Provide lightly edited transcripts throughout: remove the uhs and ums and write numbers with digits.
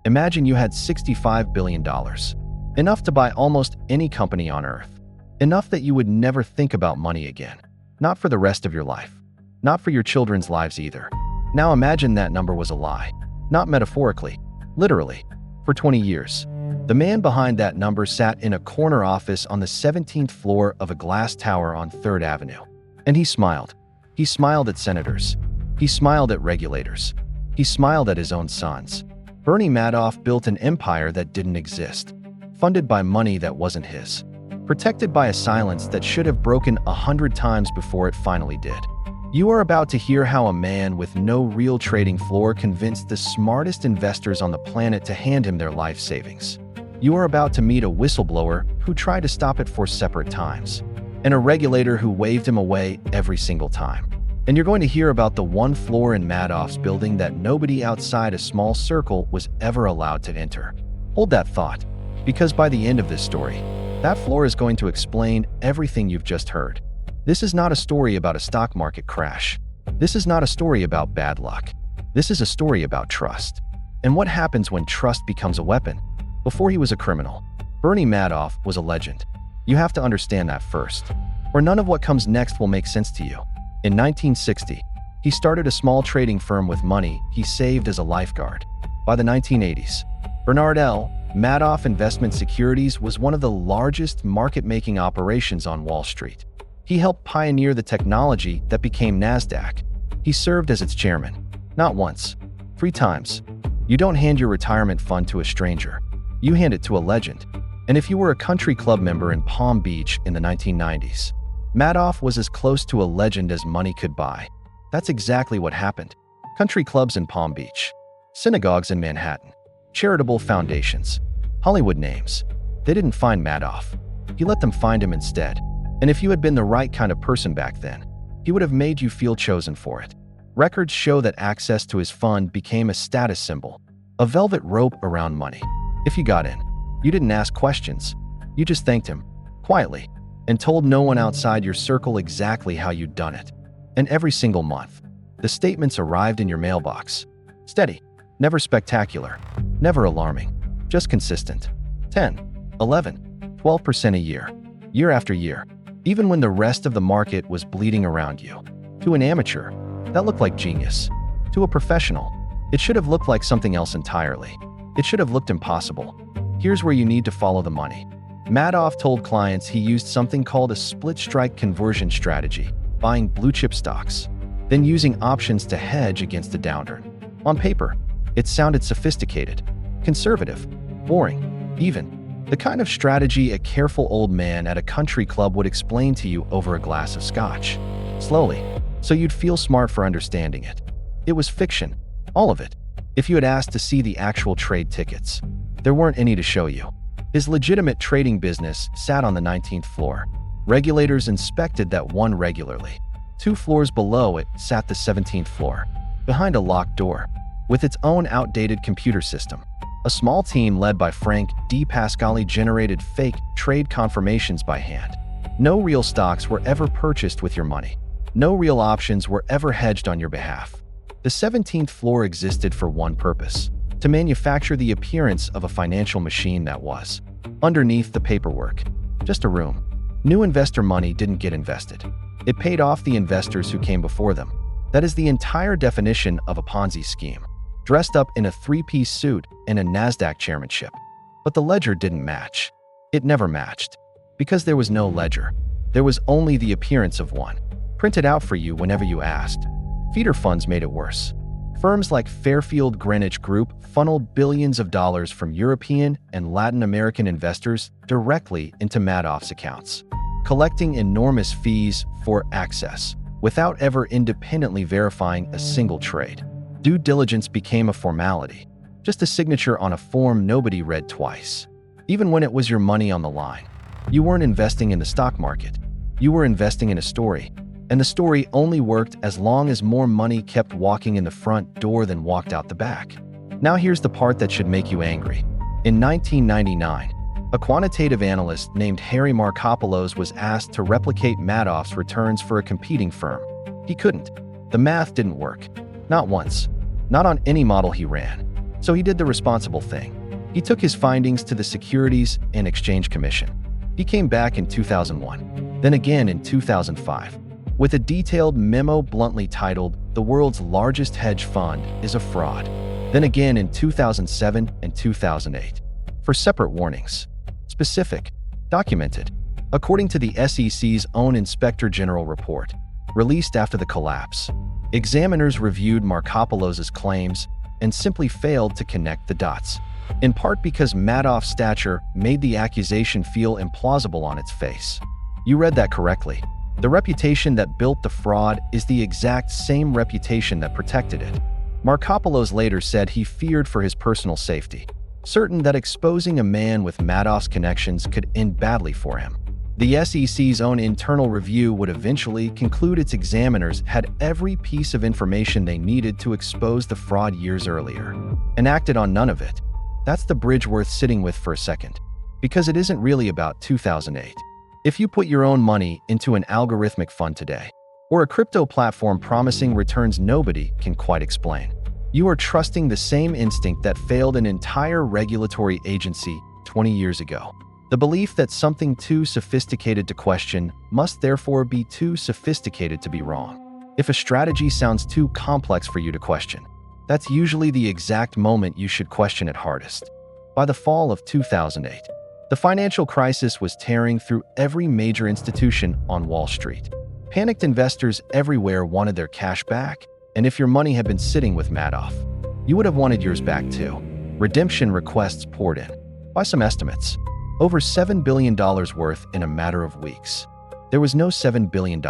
Imagine you had $65 billion, enough to buy almost any company on earth, enough that you would never think about money again, not for the rest of your life, not for your children's lives either. Now imagine that number was a lie, not metaphorically, literally. For 20 years, the man behind that number sat in a corner office on the 17th floor of a glass tower on 3rd Avenue. And he smiled. He smiled at senators. He smiled at regulators. He smiled at his own sons. Bernie Madoff built an empire that didn't exist, funded by money that wasn't his, protected by a silence that should have broken 100 times before it finally did. You are about to hear how a man with no real trading floor convinced the smartest investors on the planet to hand him their life savings. You are about to meet a whistleblower who tried to stop it 4 separate times, and a regulator who waved him away every single time. And you're going to hear about the one floor in Madoff's building that nobody outside a small circle was ever allowed to enter. Hold that thought, because by the end of this story, that floor is going to explain everything you've just heard. This is not a story about a stock market crash. This is not a story about bad luck. This is a story about trust. And what happens when trust becomes a weapon? Before he was a criminal, Bernie Madoff was a legend. You have to understand that first, or none of what comes next will make sense to you. In 1960, he started a small trading firm with money he saved as a lifeguard. By the 1980s, Bernard L. Madoff Investment Securities was one of the largest market-making operations on Wall Street. He helped pioneer the technology that became NASDAQ. He served as its chairman, not once, 3 times. You don't hand your retirement fund to a stranger. You hand it to a legend. And if you were a country club member in Palm Beach in the 1990s, Madoff was as close to a legend as money could buy. That's exactly what happened. Country clubs in Palm Beach, synagogues in Manhattan, charitable foundations, Hollywood names. They didn't find Madoff. He let them find him instead. And if you had been the right kind of person back then, he would have made you feel chosen for it. Records show that access to his fund became a status symbol, a velvet rope around money. If you got in, you didn't ask questions. You just thanked him, quietly, and told no one outside your circle exactly how you'd done it. And every single month, the statements arrived in your mailbox. Steady, never spectacular, never alarming, just consistent. 10, 11, 12% a year, year after year, even when the rest of the market was bleeding around you. To an amateur, that looked like genius. To a professional, it should have looked like something else entirely. It should have looked impossible. Here's where you need to follow the money. Madoff told clients he used something called a split-strike conversion strategy, buying blue-chip stocks, then using options to hedge against a downturn. On paper, it sounded sophisticated, conservative, boring, even the kind of strategy a careful old man at a country club would explain to you over a glass of scotch, slowly, so you'd feel smart for understanding it. It was fiction, all of it. If you had asked to see the actual trade tickets, there weren't any to show you. His legitimate trading business sat on the 19th floor. Regulators inspected that one regularly. 2 floors below it sat the 17th floor, behind a locked door, with its own outdated computer system. A small team led by Frank D. Pascali generated fake trade confirmations by hand. No real stocks were ever purchased with your money. No real options were ever hedged on your behalf. The 17th floor existed for one purpose: to manufacture the appearance of a financial machine that was, underneath the paperwork, just a room. New investor money didn't get invested. It paid off the investors who came before them. That is the entire definition of a Ponzi scheme, dressed up in a 3-piece suit and a NASDAQ chairmanship. But the ledger didn't match. It never matched. Because there was no ledger. There was only the appearance of one, printed out for you whenever you asked. Feeder funds made it worse. Firms like Fairfield Greenwich Group funneled billions of dollars from European and Latin American investors directly into Madoff's accounts, collecting enormous fees for access, without ever independently verifying a single trade. Due diligence became a formality, just a signature on a form nobody read twice. Even when it was your money on the line, you weren't investing in the stock market. You were investing in a story. And the story only worked as long as more money kept walking in the front door than walked out the back. Now here's the part that should make you angry. In 1999, a quantitative analyst named Harry Markopolos was asked to replicate Madoff's returns for a competing firm. He couldn't. The math didn't work. Not once. Not on any model he ran. So he did the responsible thing. He took his findings to the Securities and Exchange Commission. He came back in 2001, then again in 2005, with a detailed memo bluntly titled, "The world's largest hedge fund is a fraud." Then again in 2007 and 2008, for separate warnings. Specific, documented, according to the SEC's own Inspector General report, released after the collapse. Examiners reviewed Markopolos' claims and simply failed to connect the dots, in part because Madoff's stature made the accusation feel implausible on its face. You read that correctly. The reputation that built the fraud is the exact same reputation that protected it. Markopolos later said he feared for his personal safety, certain that exposing a man with Madoff's connections could end badly for him. The SEC's own internal review would eventually conclude its examiners had every piece of information they needed to expose the fraud years earlier, and acted on none of it. That's the bridge worth sitting with for a second, because it isn't really about 2008. If you put your own money into an algorithmic fund today, or a crypto platform promising returns nobody can quite explain, you are trusting the same instinct that failed an entire regulatory agency 20 years ago. The belief that something too sophisticated to question must therefore be too sophisticated to be wrong. If a strategy sounds too complex for you to question, that's usually the exact moment you should question it hardest. By the fall of 2008, the financial crisis was tearing through every major institution on Wall Street. Panicked investors everywhere wanted their cash back, and if your money had been sitting with Madoff, you would have wanted yours back too. Redemption requests poured in. By some estimates, over $7 billion worth in a matter of weeks. There was no $7 billion.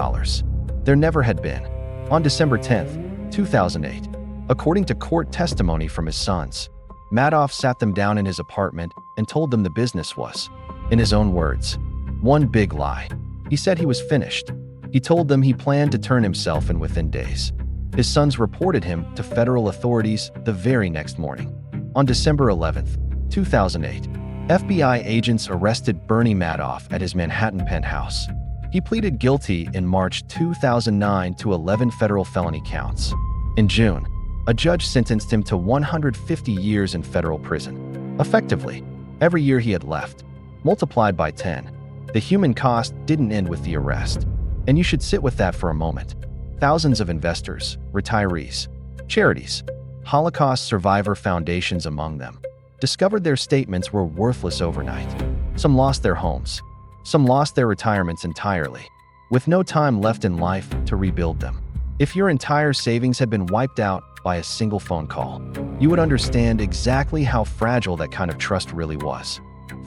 There never had been. On December 10, 2008, according to court testimony from his sons, Madoff sat them down in his apartment and told them the business was, in his own words, one big lie. He said he was finished. He told them he planned to turn himself in within days. His sons reported him to federal authorities the very next morning. On December 11, 2008, FBI agents arrested Bernie Madoff at his Manhattan penthouse. He pleaded guilty in March 2009 to 11 federal felony counts. In June, a judge sentenced him to 150 years in federal prison. Effectively, every year he had left, multiplied by 10. The human cost didn't end with the arrest. And you should sit with that for a moment. Thousands of investors, retirees, charities, Holocaust survivor foundations among them, discovered their statements were worthless overnight. Some lost their homes. Some lost their retirements entirely, with no time left in life to rebuild them. If your entire savings had been wiped out by a single phone call, you would understand exactly how fragile that kind of trust really was.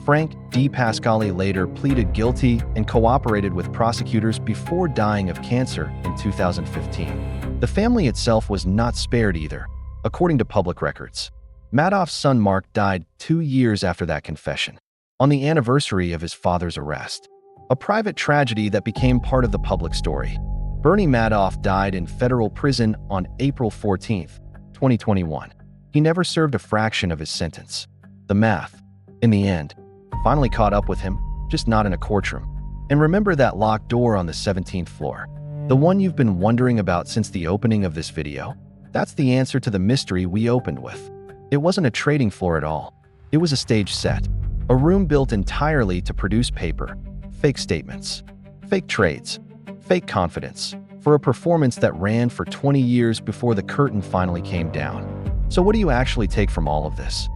Frank D. Pasquale later pleaded guilty and cooperated with prosecutors before dying of cancer in 2015. The family itself was not spared either, according to public records. Madoff's son Mark died 2 years after that confession, on the anniversary of his father's arrest, a private tragedy that became part of the public story. Bernie Madoff died in federal prison on April 14, 2021. He never served a fraction of his sentence. The math, in the end, finally caught up with him, just not in a courtroom. And remember that locked door on the 17th floor? The one you've been wondering about since the opening of this video? That's the answer to the mystery we opened with. It wasn't a trading floor at all. It was a stage set. A room built entirely to produce paper, fake statements, fake trades, fake confidence, for a performance that ran for 20 years before the curtain finally came down. So what do you actually take from all of this?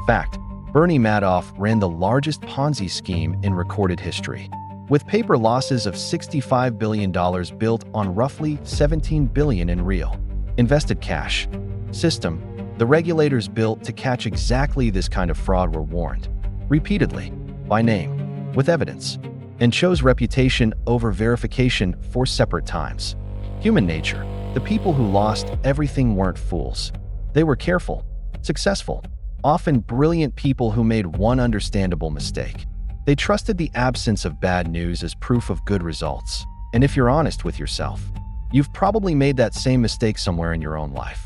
Fact: Bernie Madoff ran the largest Ponzi scheme in recorded history, with paper losses of $65 billion built on roughly $17 billion in real, invested cash. System: the regulators built to catch exactly this kind of fraud were warned, repeatedly, by name, with evidence, and chose reputation over verification 4 separate times. Human nature: the people who lost everything weren't fools. They were careful, successful, often brilliant people who made one understandable mistake. They trusted the absence of bad news as proof of good results. And if you're honest with yourself, you've probably made that same mistake somewhere in your own life,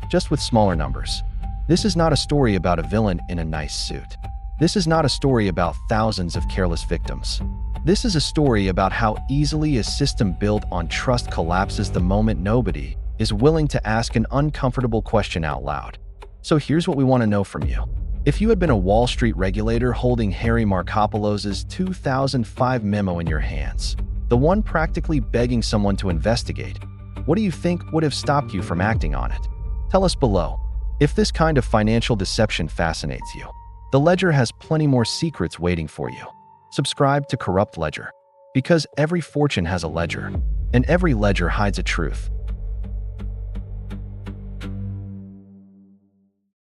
just with smaller numbers. This is not a story about a villain in a nice suit. This is not a story about thousands of careless victims. This is a story about how easily a system built on trust collapses the moment nobody is willing to ask an uncomfortable question out loud. So here's what we want to know from you. If you had been a Wall Street regulator holding Harry Markopolos' 2005 memo in your hands, the one practically begging someone to investigate, what do you think would have stopped you from acting on it? Tell us below. If this kind of financial deception fascinates you, the Ledger has plenty more secrets waiting for you. Subscribe to Corrupt Ledger, because every fortune has a ledger, and every ledger hides a truth.